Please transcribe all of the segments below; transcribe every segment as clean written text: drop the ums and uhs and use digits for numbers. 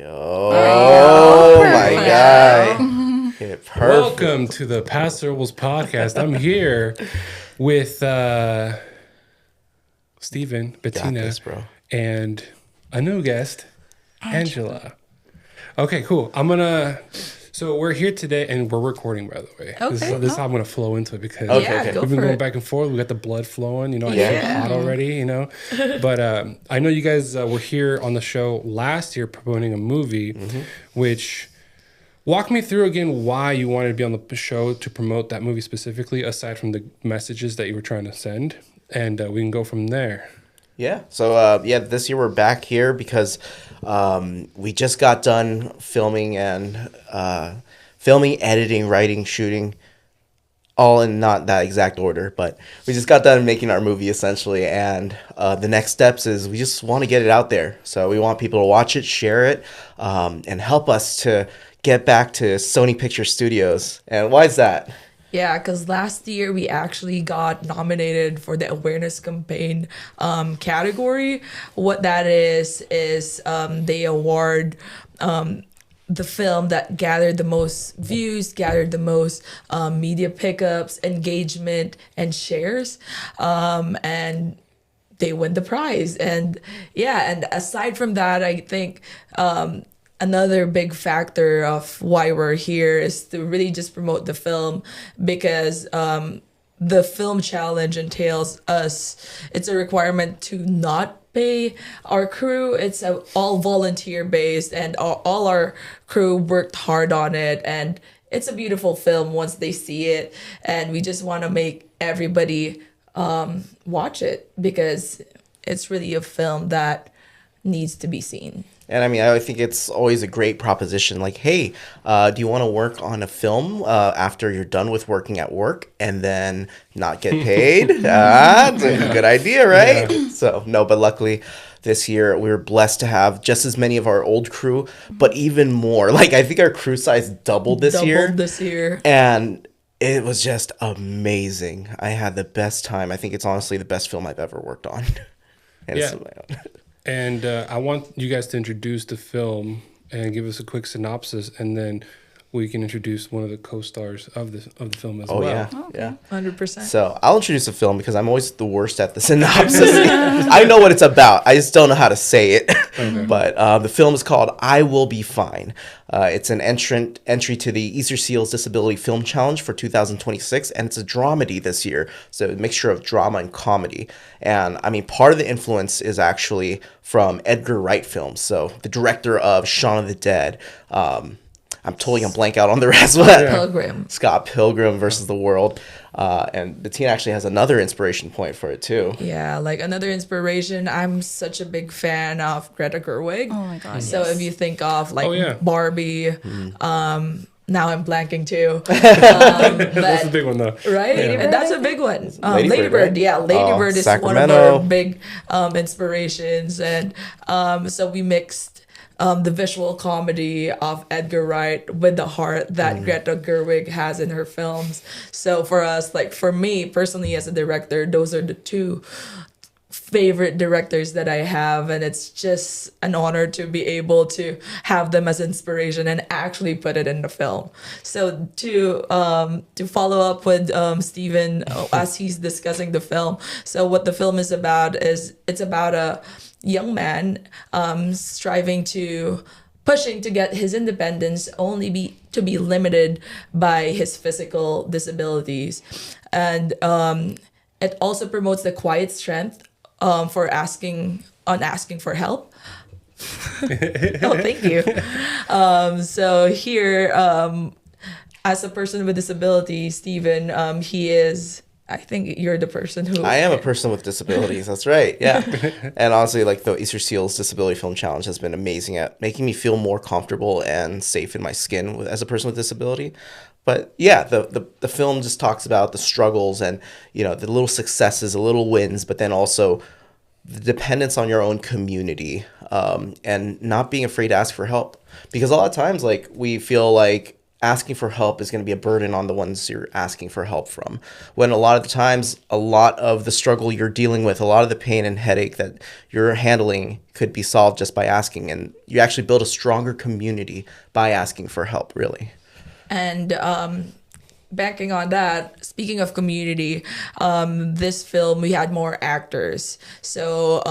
Oh my guy. Yeah, perfect. Welcome to the Paso Robles Podcast. I'm here with Steven, Bettina, this, bro. and a new guest, Angela. Okay, cool. So we're here today, and we're recording, by the way. Okay. This is how I'm going to flow into it because Okay. Go we've been for going it. back and forth. We got the blood flowing, it's Yeah. hot already, But I know you guys were here on the show last year promoting a movie, which walk me through again why you wanted to be on the show to promote that movie specifically, aside from the messages that you were trying to send, and we can go from there. Yeah. So this year we're back here because we just got done filming, editing, writing, shooting, all in not that exact order, but we just got done making our movie essentially. And the next steps is we just want to get it out there. So we want people to watch it, share it, and help us to get back to Sony Picture Studios. And why is that? Yeah, because last year we actually got nominated for the awareness campaign category. What that is they award the film that gathered the most views, gathered the most media pickups, engagement, and shares. And they win the prize. And aside from that, I think another big factor of why we're here is to really just promote the film, because the film challenge entails it's a requirement to not pay our crew. It's all volunteer based, and all our crew worked hard on it, and it's a beautiful film once they see it, and we just want to make everybody watch it because it's really a film that needs to be seen. And I mean, I think it's always a great proposition. Like, hey, do you want to work on a film after you're done with working at work and then not get paid? It's a good idea, right? Yeah. So, no, but luckily this year we were blessed to have just as many of our old crew, but even more. Like, I think our crew size doubled this year. And it was just amazing. I had the best time. I think it's honestly the best film I've ever worked on. And I want you guys to introduce the film and give us a quick synopsis, and then we can introduce one of the co-stars of the film as well. Yeah. 100%. So I'll introduce the film because I'm always the worst at the synopsis. I know what it's about. I just don't know how to say it. Okay. But the film is called I Will Be Fine. It's an entry to the Easterseals Disability Film Challenge for 2026, and it's a dramedy this year. So a mixture of drama and comedy. And I mean, part of the influence is actually from Edgar Wright films. So the director of Shaun of the Dead. I'm totally going to blank out on the rest of that. Scott Pilgrim versus the World. And Bettina actually has another inspiration point for it, too. Yeah, like another inspiration. I'm such a big fan of Greta Gerwig. Oh, my God. So if you think of Barbie, now I'm blanking, too. That's a big one, though. Right? Yeah. That's a big one. Lady Bird, right? Yeah, Lady Bird is Sacramento. one of our big inspirations. And so we mixed the visual comedy of Edgar Wright with the heart that Greta Gerwig has in her films. So for us, like for me personally as a director, those are the two favorite directors that I have, and it's just an honor to be able to have them as inspiration and actually put it in the film. So to follow up with Steven as he's discussing the film, so what the film is about is it's about a young man pushing to get his independence, only to be limited by his physical disabilities. And it also promotes the quiet strength for asking for help. Oh, thank you. So here, as a person with disability, Steven, he is, I think you're the person who... I am a person with disabilities. That's right. Yeah. And honestly, like the Easterseals Disability Film Challenge has been amazing at making me feel more comfortable and safe in my skin as a person with disability. But yeah, the film just talks about the struggles and, the little successes, the little wins, but then also the dependence on your own community and not being afraid to ask for help. Because a lot of times, like, we feel like asking for help is going to be a burden on the ones you're asking for help from. When a lot of the times, a lot of the struggle you're dealing with, a lot of the pain and headache that you're handling could be solved just by asking. And you actually build a stronger community by asking for help, really. And banking on that, speaking of community, this film, we had more actors. So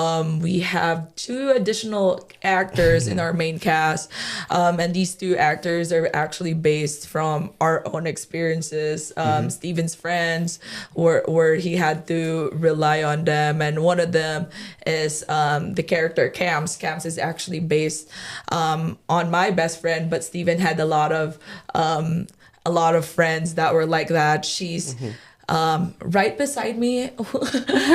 we have 2 additional actors in our main cast. And these 2 actors are actually based from our own experiences. Steven's friends, where he had to rely on them. And one of them is the character Cams. Cams is actually based on my best friend, but Steven had a lot of friends that were like that. She's right beside me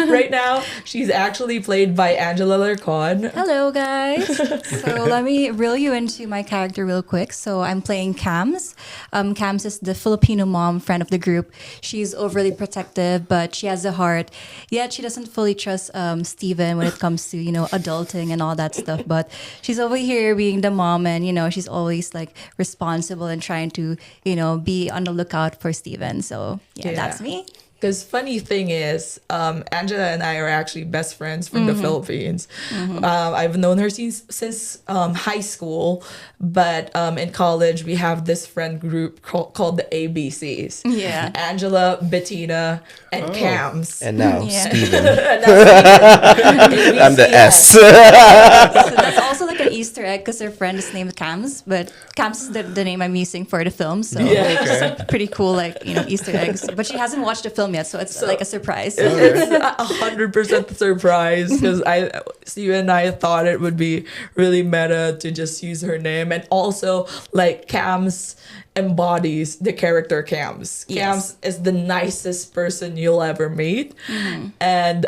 right now. She's actually played by Angela Alarcon. Hello, guys. So let me reel you into my character real quick. So I'm playing Cams. Cams is the Filipino mom friend of the group. She's overly protective, but she has a heart. Yet she doesn't fully trust Steven when it comes to, adulting and all that stuff. But she's over here being the mom, and, she's always like responsible and trying to, be on the lookout for Steven. So yeah. That's me. Because funny thing is, Angela and I are actually best friends from the Philippines. I've known her since high school, but in college we have this friend group called the ABCs. Yeah, Angela, Bettina, and Cams. And now Steven. I'm the S. So that's also like an Easter egg because her friend is named Cams, but Cams is the name I'm using for the film. So it's pretty cool, Easter eggs. But she hasn't watched the film yet, so it's like a surprise. It's 100% surprise because Steven and I thought it would be really meta to just use her name, and also like Cams embodies the character Cams. Cams is the nicest person you'll ever meet, and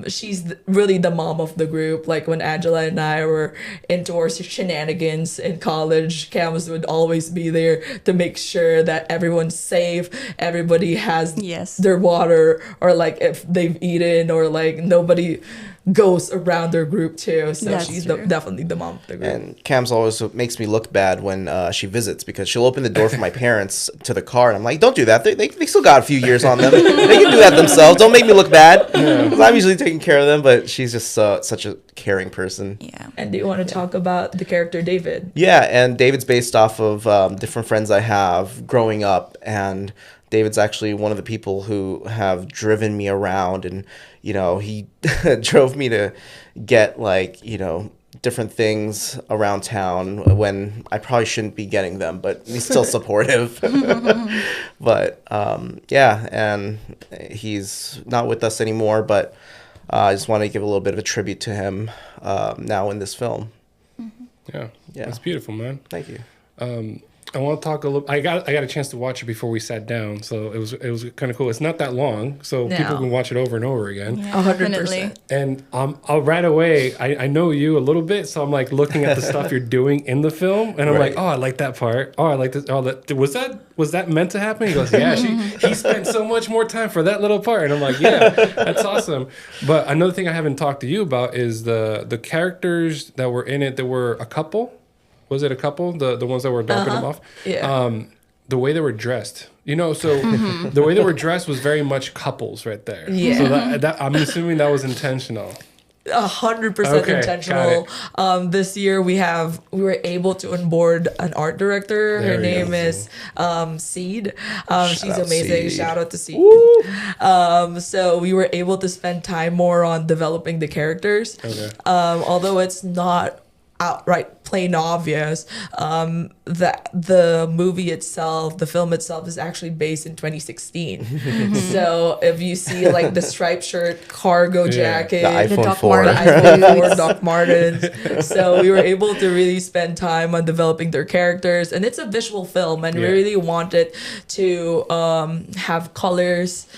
she's really the mom of the group. Like when Angela and I were into our shenanigans in college, Cams would always be there to make sure that everyone's safe, everybody has their water, or like if they've eaten, or like nobody goes around their group too. So she's definitely the mom of the group. And Cam's always makes me look bad when she visits, because she'll open the door for my parents to the car, and I'm like, don't do that. They still got a few years on them. They can do that themselves. Don't make me look bad. Because I'm usually taking care of them, but she's just such a caring person. Yeah. And do you want to talk about the character David? Yeah, and David's based off of different friends I have growing up, and David's actually one of the people who have driven me around, and he drove me to get different things around town when I probably shouldn't be getting them, but he's still supportive. But and he's not with us anymore, but I just want to give a little bit of a tribute to him now in this film. Yeah, that's beautiful, man. Thank you. I want to talk a little. I got a chance to watch it before we sat down, so it was kind of cool. It's not that long, so people can watch it over and over again. 100%. And I'll right away. I know you a little bit, so I'm like looking at the stuff you're doing in the film, and I'm like, oh, I like that part. Oh, I like this. Oh, was that meant to happen? He goes, yeah. He spent so much more time for that little part, and I'm like, yeah, that's awesome. But another thing I haven't talked to you about is the characters that were in it. There were a couple. Was it a couple? The ones that were dropping them off? Yeah. The way they were dressed. So the way they were dressed was very much couples right there. Yeah. So that I'm assuming that was intentional. 100% intentional. This year we were able to onboard an art director. Her name is Seed. She's amazing. Shout out to Seed. So we were able to spend time more on developing the characters. Although it's not outright plain obvious, that the movie itself, the film itself, is actually based in 2016. So if you see like the striped shirt, cargo jacket, the iPhone 4, Doc Martens. So we were able to really spend time on developing their characters, and it's a visual film, and we really wanted to have colors,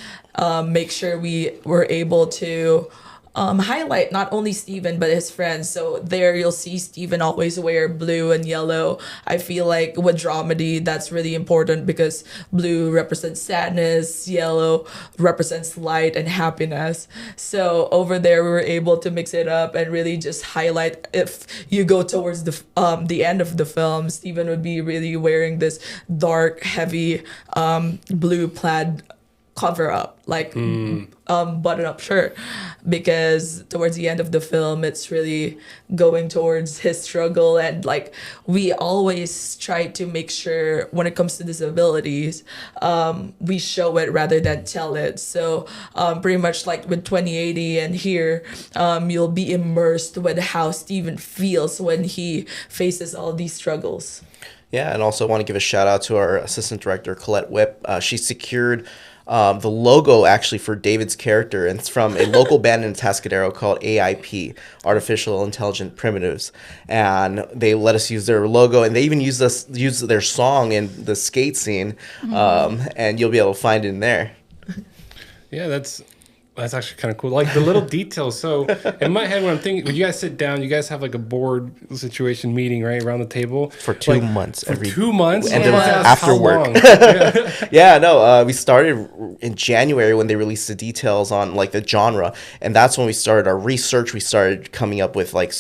make sure we were able to highlight not only Steven but his friends. So there you'll see Steven always wear blue and yellow. I feel like with dramedy that's really important because blue represents sadness, yellow represents light and happiness. So over there we were able to mix it up and really just highlight. If you go towards the end of the film, Steven would be really wearing this dark, heavy blue plaid cover up, like button up shirt, because towards the end of the film it's really going towards his struggle. And like we always try to make sure when it comes to disabilities, we show it rather than tell it. So pretty much like with 2080 and here, you'll be immersed with how Steven feels when he faces all these struggles. Yeah, and also want to give a shout out to our assistant director, Colette Whip. She secured the logo actually for David's character, and it's from a local band in Tascadero called AIP, Artificial Intelligent Primitives, and they let us use their logo, and they even use their song in the skate scene, and you'll be able to find it in there. Yeah, that's actually kind of cool. Like the little details. So in my head, when I'm thinking, when you guys sit down, you guys have like a board situation meeting, right, around the table For 2 months. For 2 months? And then after work. We started in January when they released the details on like the genre. And that's when we started our research. We started coming up with like,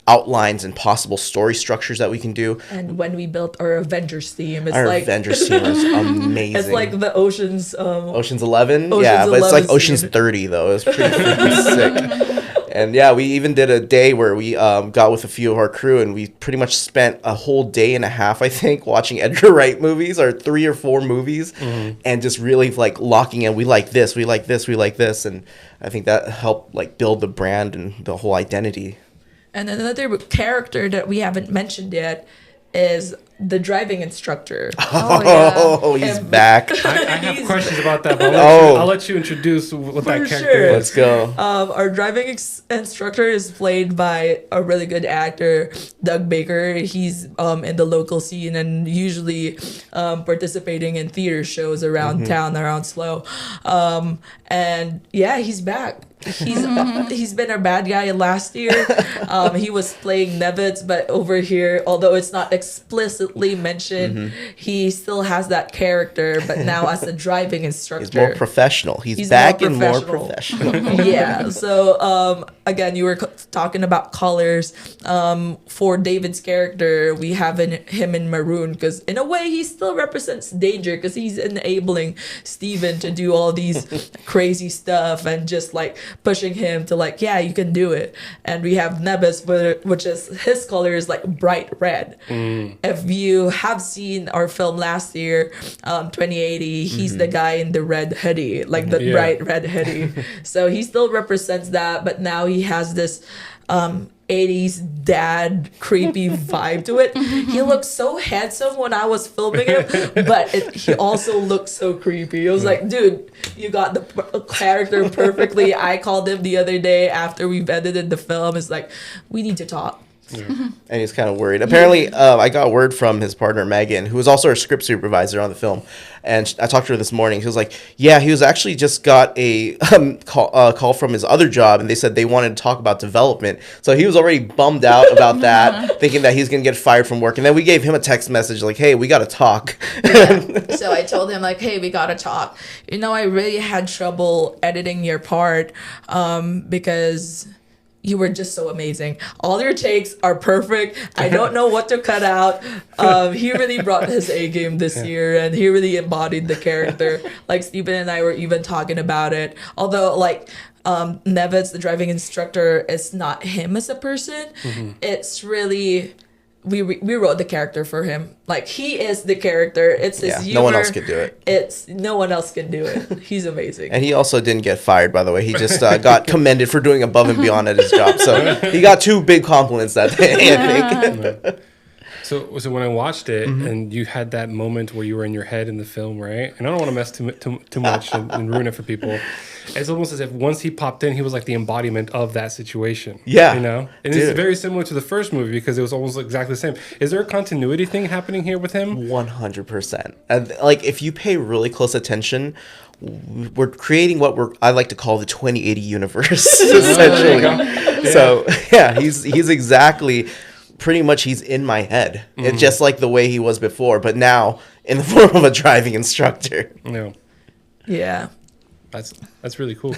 outlines and possible story structures that we can do. And when we built our Avengers theme, it's Our like Avengers team was amazing. it's like the Ocean's 11? Ocean's Yeah, but it's like 11 Ocean's scene. 30 though. It was pretty freaking sick. And yeah, we even did a day where we got with a few of our crew, and we pretty much spent a whole day and a half, I think, watching Edgar Wright movies, or 3 or 4 movies, and just really like locking in. We like this, we like this, we like this, and I think that helped like build the brand and the whole identity. And another character that we haven't mentioned yet is the driving instructor. Oh, he's back. I have questions about that, but I'll let you introduce what that character sure. is. Let's go. Our driving instructor is played by a really good actor, Doug Baker. He's in the local scene and usually participating in theater shows around town, around SLO. And yeah, he's back. He's been our bad guy last year. He was playing Nevitz, but over here, although it's not explicitly mentioned, he still has that character, but now as a driving instructor. He's more professional. He's back and more professional. Yeah. So again, you were talking about colors. For David's character, we have him in maroon because in a way he still represents danger because he's enabling Steven to do all these crazy stuff and just like pushing him to like, yeah, you can do it. And we have Nebus, which is his color is like bright red. If you have seen our film last year, 2080, he's the guy in the red hoodie, like the bright red hoodie. So he still represents that, but now he has this 80s dad creepy vibe to it. He looked so handsome when I was filming him, but he also looked so creepy. It was like, dude, you got the character perfectly. I called him the other day after we've edited the film. It's like, we need to talk. And he's kind of worried. Apparently, I got word from his partner, Megan, who was also our script supervisor on the film. And I talked to her this morning. She was like, yeah, he was actually just got a call from his other job, and they said they wanted to talk about development. So he was already bummed out about that, thinking that he's going to get fired from work. And then we gave him a text message like, hey, we got to talk. Yeah. So I told him like, hey, we got to talk. I really had trouble editing your part because you were just so amazing. All your takes are perfect. I don't know what to cut out. He really brought his A game this year, and he really embodied the character. Like Steven and I were even talking about it. Although like Nevitz, the driving instructor, is not him as a person. It's really we wrote the character for him. Like he is the character. It's his humor. No one else could do it. No one else can do it. He's amazing. And he also didn't get fired, by the way. He just got commended for doing above and beyond at his job. So he got 2 big compliments that day, I think. So when I watched it and you had that moment where you were in your head in the film, right? And I don't want to mess too much and ruin it for people. it's almost as if once he popped in, he was like the embodiment of that situation. Yeah. You know? And Dude. it's very similar to the first movie because it was almost exactly the same. Is there a continuity thing happening here with him? 100%. And like, if you pay really close attention, we're creating what I like to call the 2080 universe, essentially. Yeah. So yeah, he's exactly, pretty much he's in my head. It's just like the way he was before, but now in the form of a driving instructor. No. Yeah. That's really cool.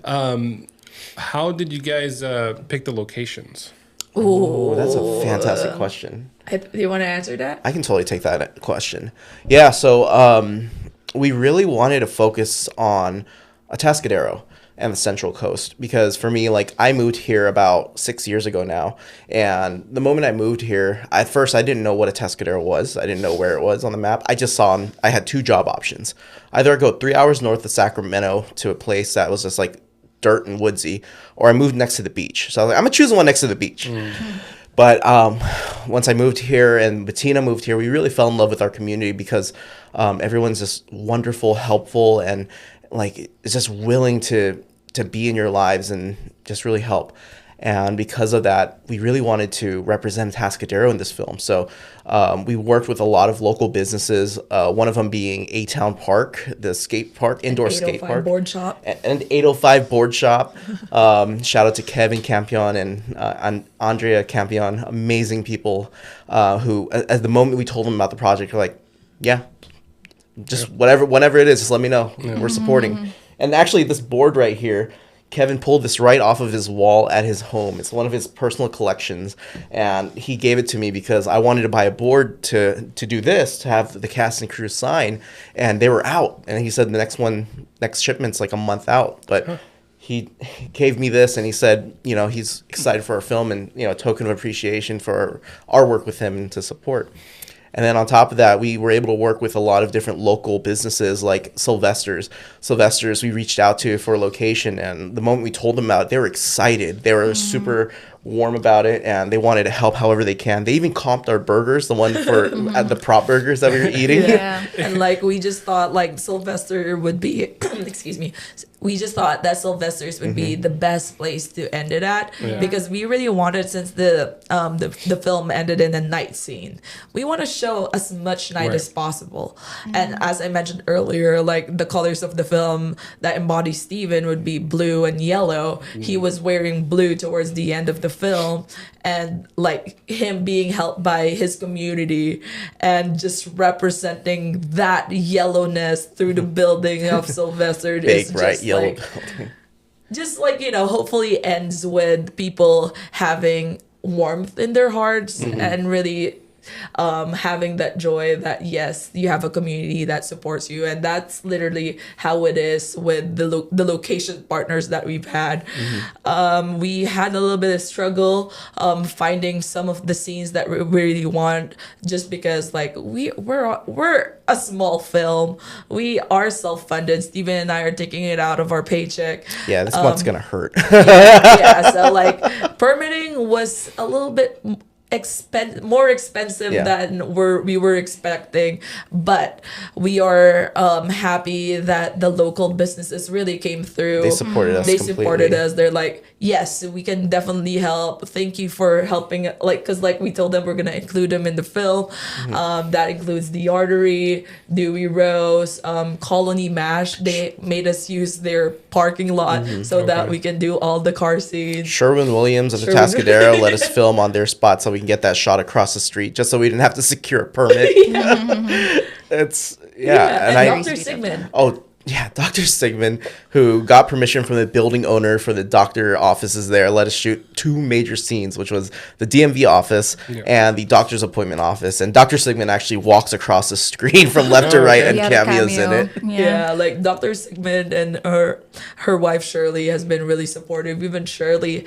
How did you guys pick the locations? Oh, that's a fantastic question. Do you want to answer that? I can totally take that question. Yeah, so we really wanted to focus on Atascadero and the Central Coast because for me, like, I moved here about 6 years ago now, and the moment I moved here, at first I didn't know what Atascadero was. I didn't know where it was on the map. I just saw I had two job options. Either I go 3 hours north of Sacramento to a place that was just like dirt and woodsy, or I moved next to the beach. So I was like, I'm gonna choose the one next to the beach. But once I moved here and Bettina moved here, we really fell in love with our community because everyone's just wonderful, helpful, and like is just willing to be in your lives and just really help. And because of that, we really wanted to represent Atascadero in this film. So we worked with a lot of local businesses, one of them being A-Town Park, the skate park, indoor skate park. Board shop. And 805 Board Shop. Shout out to Kevin Campion and Andrea Campion, amazing people who, at the moment we told them about the project, were like, yeah, just whenever it is, just let me know. We're supporting. And actually, this board right here, Kevin pulled this right off of his wall at his home. It's one of his personal collections, and he gave it to me because I wanted to buy a board to do this, to have the cast and crew sign, and they were out. And he said the next shipment's like a month out, but he gave me this, and he said, you know, he's excited for our film and, you know, a token of appreciation for our work with him and to support. And then on top of that, we were able to work with a lot of different local businesses like Sylvester's. Sylvester's we reached out to for a location, and the moment we told them about it, they were excited. They were super warm about it, and they wanted to help however they can. They even comped our burgers, the one for the prop burgers that we were eating. Yeah. And like we just thought like Sylvester would be excuse me. We just thought that Sylvester's would be the best place to end it at because we really wanted, since the film ended in a night scene, we want to show as much night as possible. And as I mentioned earlier, like the colors of the film that embody Steven would be blue and yellow. He was wearing blue towards the end of the film, and like him being helped by his community and just representing that yellowness through the building of Sylvester is bright just yellow like, building. just like, you know, hopefully ends with people having warmth in their hearts and really having that joy that yes, you have a community that supports you. And that's literally how it is with the location partners that we've had. We had a little bit of struggle finding some of the scenes that we really want, just because like we're a small film. We are self-funded. Steven and I are taking it out of our paycheck. Yeah, this month's gonna hurt. Yeah, so like permitting was a little bit more expensive than we were expecting, but we are happy that the local businesses really came through. They supported us. Supported us. They're like, yes, we can definitely help. Thank you for helping. Like, because like we told them we're gonna include them in the film. That includes the Artery, Dewey Rose, Colony Mash. They made us use their parking lot so that we can do all the car scenes. Sherwin-Williams and the Atascadero let us film on their spot so we can get that shot across the street, just so we didn't have to secure a permit. It's and Dr. Sigmund. Oh yeah, Dr. Sigmund, who got permission from the building owner for the doctor offices there, let us shoot two major scenes, which was the DMV office and the doctor's appointment office. And Dr. Sigmund actually walks across the screen from left to right and cameos in it. Yeah, like Dr. Sigmund and her wife Shirley has been really supportive. Even Shirley,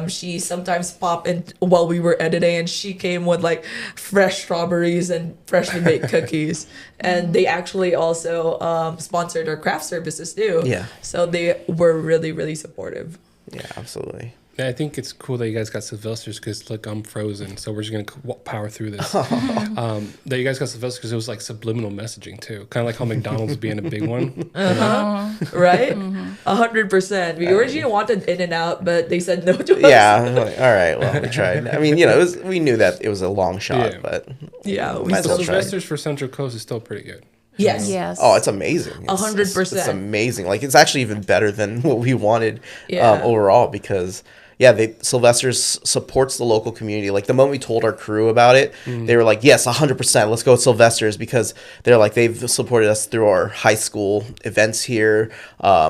she sometimes popped in while we were editing, and she came with like fresh strawberries and freshly baked cookies. And they actually also sponsored our craft services too. Yeah. So they were really, really supportive. Yeah, absolutely. Yeah, I think it's cool that you guys got Sylvester's because, look, I'm frozen, so we're just going to power through this. That you guys got Sylvester's because it was like subliminal messaging, too. Kind of like how McDonald's being a big one. Right? 100%. We originally wanted In-N-Out, but they said no to us. Yeah, like, all right, well, we tried. I mean, we knew that it was a long shot, but yeah, we might as well try. Sylvester's for Central Coast is still pretty good. Yes. Yes. Oh, it's amazing. 100%. It's amazing. Like, it's actually even better than what we wanted Yeah. overall because, Sylvester's supports the local community. Like, the moment we told our crew about it, they were like, yes, 100%, let's go with Sylvester's because they're like, they've supported us through our high school events here.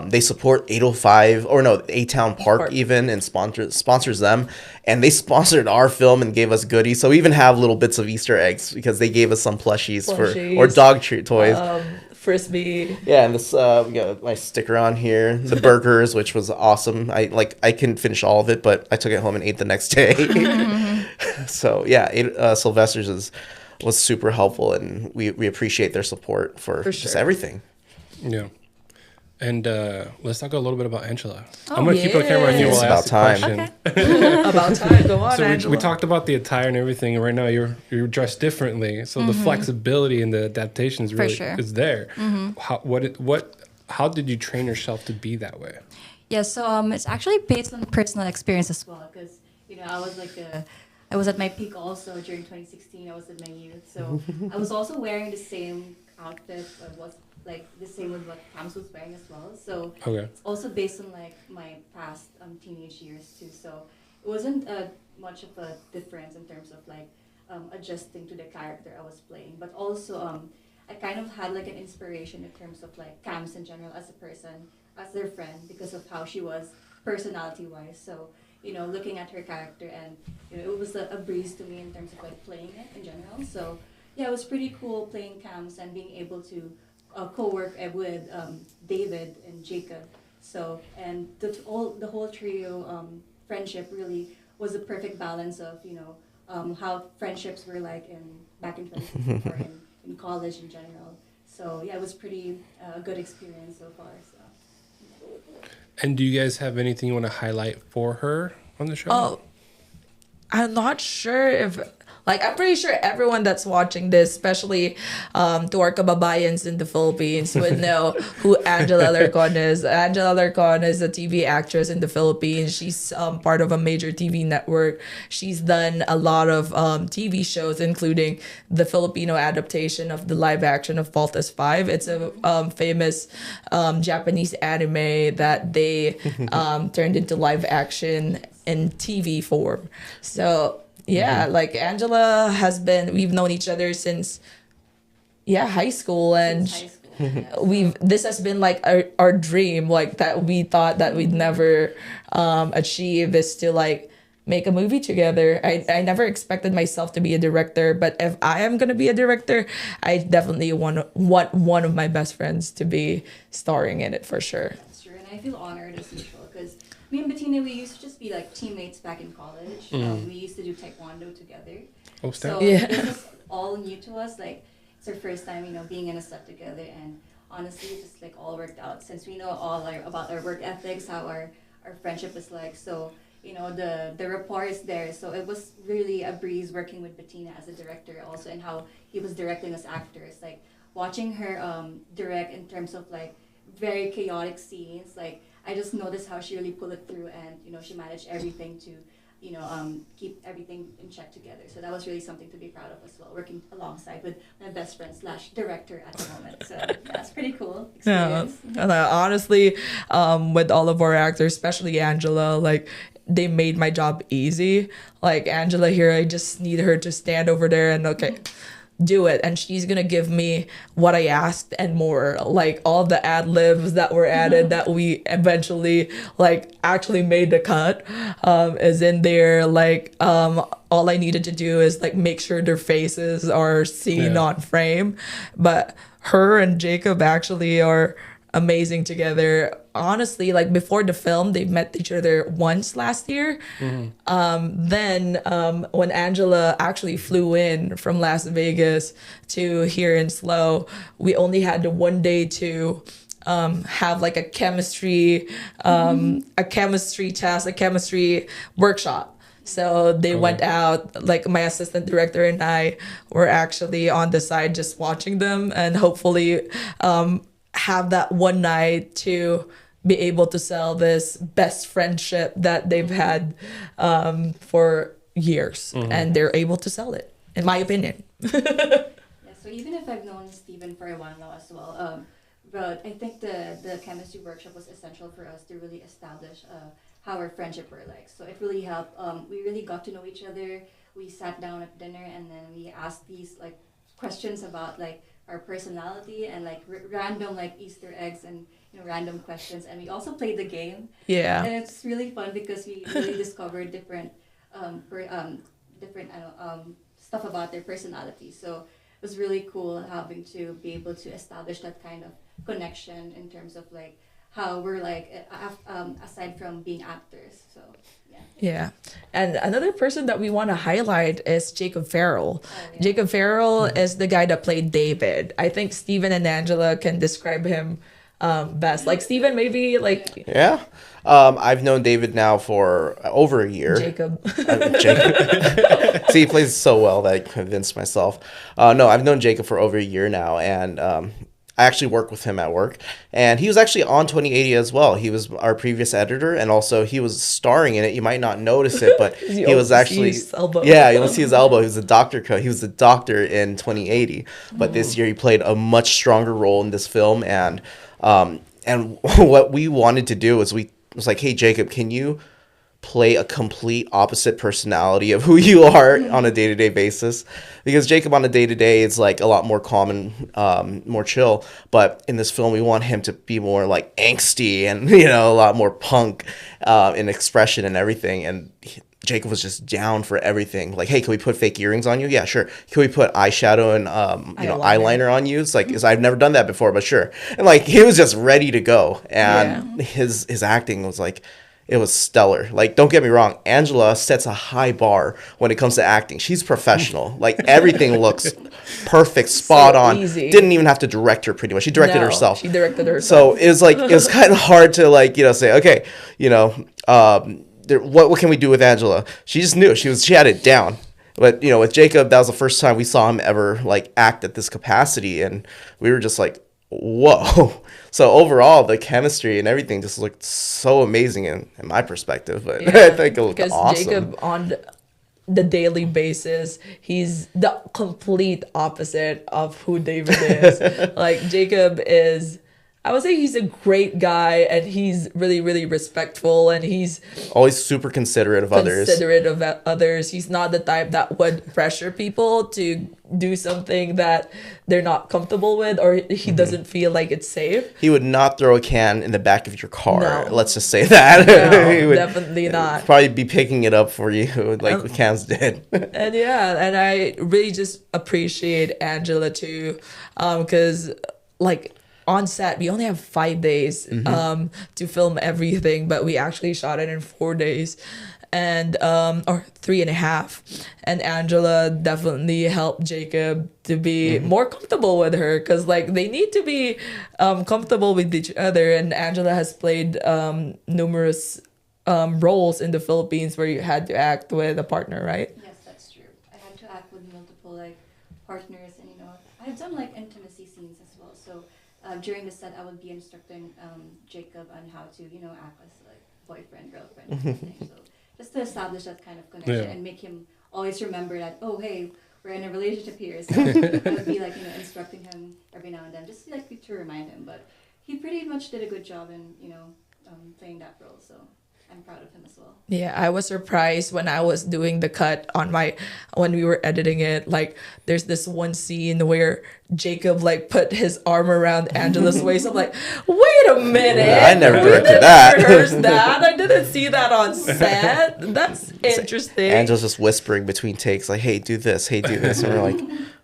They support 805, or no, A-Town Park even, and sponsors them. And they sponsored our film and gave us goodies. So we even have little bits of Easter eggs because they gave us some plushies. or dog treat toys. Frisbee. Yeah, and this we got my sticker on here. The burgers, which was awesome. I couldn't finish all of it, but I took it home and ate the next day. So Sylvester's was super helpful, and we appreciate their support for just sure. everything. Yeah. And let's talk a little bit about Angela. I'm going to keep the camera on you yes. while I ask It's the about question. Okay. About time. Go on, So Angela. we talked about the attire and everything, and right now you're dressed differently. So the flexibility and the adaptation is really sure. is there. How did you train yourself to be that way? Yeah, so it's actually based on personal experience as well, because I was at my peak also during 2016. I was in my youth, so I was also wearing the same outfit. I was like the same with what Cams was wearing as well. So it's also based on like my past teenage years too. So it wasn't much of a difference in terms of like adjusting to the character I was playing, but also I kind of had like an inspiration in terms of like Cams in general as a person, as their friend, because of how she was personality-wise. So, looking at her character and, it was a breeze to me in terms of like playing it in general. So, yeah, it was pretty cool playing Cams and being able to co-work with David and Jacob. So, and the whole trio friendship really was a perfect balance of, how friendships were like back in 2016 or in college in general. So yeah, it was pretty good experience so far. So. And do you guys have anything you want to highlight for her on the show? Oh, I'm not sure if... I'm pretty sure everyone that's watching this, especially to our kababayans in the Philippines, would know who Angela Alarcon is. Angela Alarcon is a TV actress in the Philippines. She's part of a major TV network. She's done a lot of TV shows, including the Filipino adaptation of the live action of Fault is 5. It's a famous Japanese anime that they turned into live action in TV form. So... yeah, Angela we've known each other since high school, and this has been like our dream, like that we thought that we'd never achieve, is to like make a movie together. I never expected myself to be a director, but if I am gonna be a director, I definitely want one of my best friends to be starring in it for sure. That's true, and I feel honored as usual because me and Bettina, we used to just be like teammates back in college. We used to do taekwondo together. Oh, so yeah. this is all new to us. Like, it's our first time, being in a set together, and honestly, it just like all worked out since we know all about our work ethics, how our friendship is like. So the rapport is there. So it was really a breeze working with Bettina as a director also, and how he was directing us actors. Like watching her direct in terms of like very chaotic scenes, like. I just noticed how she really pulled it through, and she managed everything to, keep everything in check together. So that was really something to be proud of as well, working alongside with my best friend / director at the moment. So that's pretty cool experience. Yeah, and honestly, with all of our actors, especially Angela, like they made my job easy. Like Angela here, I just need her to stand over there and do it, and she's gonna give me what I asked and more. Like all the ad libs that were added that we eventually actually made the cut is in there. All I needed to do is make sure their faces are seen on frame, but her and Jacob actually are amazing together. Honestly, before the film, they met each other once last year. Then when Angela actually flew in from Las Vegas to here in SLO, we only had the one day to have like a chemistry test, a chemistry workshop. So they went out, like my assistant director and I were actually on the side just watching them, and hopefully have that one night to be able to sell this best friendship that they've had for years, and they're able to sell it, in my opinion. Yeah, so even if I've known Steven for a while now as well, but I think the chemistry workshop was essential for us to really establish how our friendship were like. So it really helped. We really got to know each other. We sat down at dinner and then we asked these like questions about like our personality and like random like Easter eggs and random questions. And we also played the game. Yeah. And it's really fun because we really discovered different stuff about their personality. So it was really cool having to be able to establish that kind of connection in terms of like how we're like aside from being actors. So yeah. And another person that we want to highlight is Jacob Farrell. Jacob Farrell is the guy that played David. I think Steven and Angela can describe him best. Like Steven, maybe like I've known David now for over a year. Jacob. See, he plays so well that I convinced myself. No, I've known Jacob for over a year now, and I actually work with him at work, and he was actually on 2080 as well. He was our previous editor, and also he was starring in it. You might not notice it, but he was actually you don't see his elbow. He was a doctor. He was a doctor in 2080, but this year he played a much stronger role in this film. And what we wanted to do was we was like, hey Jacob, can you play a complete opposite personality of who you are on a day-to-day basis? Because Jacob on a day-to-day is like a lot more calm and more chill, but in this film we want him to be more like angsty and a lot more punk in expression and everything. And Jacob was just down for everything. Like, hey, can we put fake earrings on you? Yeah, sure. Can we put eyeshadow and eyeliner on you? It's like, because I've never done that before, but sure. And like he was just ready to go, and his acting was like, it was stellar. Like, don't get me wrong, Angela sets a high bar when it comes to acting. She's professional. Like, everything looks perfect, spot on. Easy. Didn't even have to direct her pretty much. She directed herself. She directed herself. So it was kind of hard to like, say, okay, what can we do with Angela? She just knew. She had it down. But, with Jacob, that was the first time we saw him ever like act at this capacity, and we were just like, whoa. So overall, the chemistry and everything just looked so amazing in my perspective. But I think it looked awesome. Jacob, on the daily basis, he's the complete opposite of who David is. Like, Jacob is, I would say he's a great guy, and he's really, really respectful, and he's always super considerate of others. He's not the type that would pressure people to do something that they're not comfortable with, or he doesn't feel like it's safe. He would not throw a can in the back of your car. No. Let's just say that. No, he would definitely not. Probably be picking it up for you like the cans did. And I really just appreciate Angela too, because like, on set, we only have 5 days to film everything, but we actually shot it in 4 days, and or 3.5. And Angela definitely helped Jacob to be more comfortable with her, because like they need to be comfortable with each other. And Angela has played numerous roles in the Philippines where you had to act with a partner, right? Yes, that's true. I had to act with multiple like partners, and I've done like intimacy scenes as well. So during the set, I would be instructing Jacob on how to, act as like boyfriend, girlfriend, and everything. So just to establish that kind of connection and make him always remember that, oh, hey, we're in a relationship here. So I would be like, instructing him every now and then, just like to remind him. But he pretty much did a good job in, playing that role. So I'm proud of him as well. Yeah, I was surprised when I was doing the cut when we were editing it. Like, there's this one scene where Jacob like put his arm around Angela's waist. I'm like, wait a minute. I never directed that. Rehearsed that. I didn't see that on set. That's interesting. Angela's just whispering between takes, like, hey, do this, and we're like,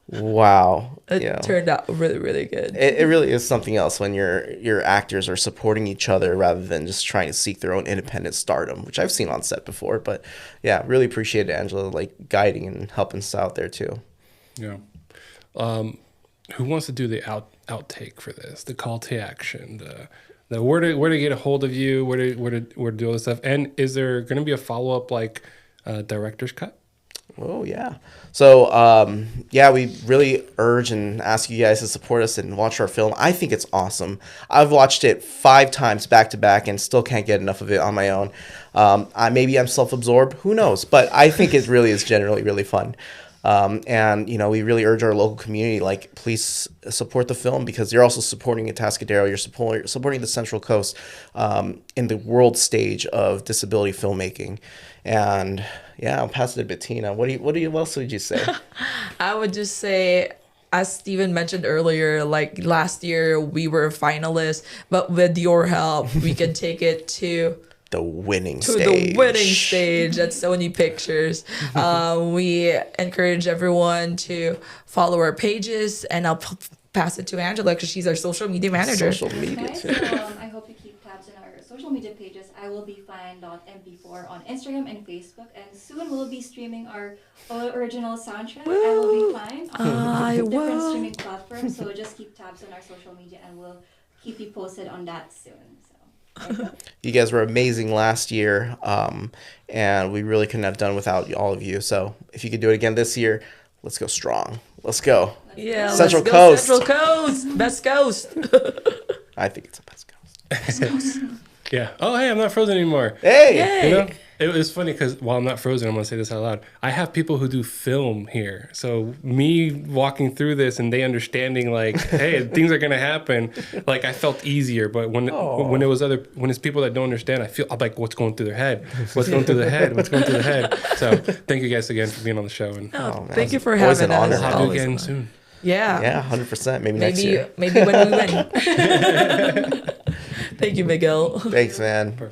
wow. It turned out really, really good. It really is something else when your actors are supporting each other rather than just trying to seek their own independent stardom, which I've seen on set before. But yeah, really appreciated Angela like guiding and helping us out there too. Yeah. Who wants to do the outtake for this, the call to action, the where to get a hold of you, where to do all this stuff, and is there going to be a follow up like director's cut? Oh, yeah. So, we really urge and ask you guys to support us and watch our film. I think it's awesome. I've watched it 5 times back to back and still can't get enough of it on my own. Maybe I'm self-absorbed. Who knows? But I think it really is generally really fun. And, we really urge our local community, like, please support the film because you're also supporting Atascadero. You're supporting the Central Coast in the world stage of disability filmmaking. And, I'll pass it to Bettina. What else would you say? I would just say, as Steven mentioned earlier, like last year we were finalists, but with your help, we can take it to the winning to stage. the winning stage at Sony Pictures. We encourage everyone to follow our pages, and I'll pass it to Angela because she's our social media manager. Social media. Guys, I hope you keep tabs on our social media pages. I will be fine.mp4 on Instagram and Facebook, and soon we'll be streaming our original soundtrack. I will be fine on different streaming platforms. So just keep tabs on our social media, and we'll keep you posted on that soon. So. You guys were amazing last year, and we really couldn't have done without all of you. So if you could do it again this year, let's go strong. Let's go. Yeah, Central let's Coast. go Central Coast. Best coast. I think it's the best coast. Yeah. Oh, hey, I'm not frozen anymore. Hey! Yay. You know, it was funny because while I'm not frozen, I'm going to say this out loud. I have people who do film here. So me walking through this and they understanding like, hey, things are going to happen. Like I felt easier. But when it's people that don't understand, I'm like, what's going through their head? What's going through the head? What's going through the head? So thank you guys again for being on the show. And Thank you for always having an honor. us. I'll do it Always again fun. soon. Yeah. Yeah, 100%. Maybe next year. Maybe when we win. Thank you, Miguel. Thanks, man. Perfect.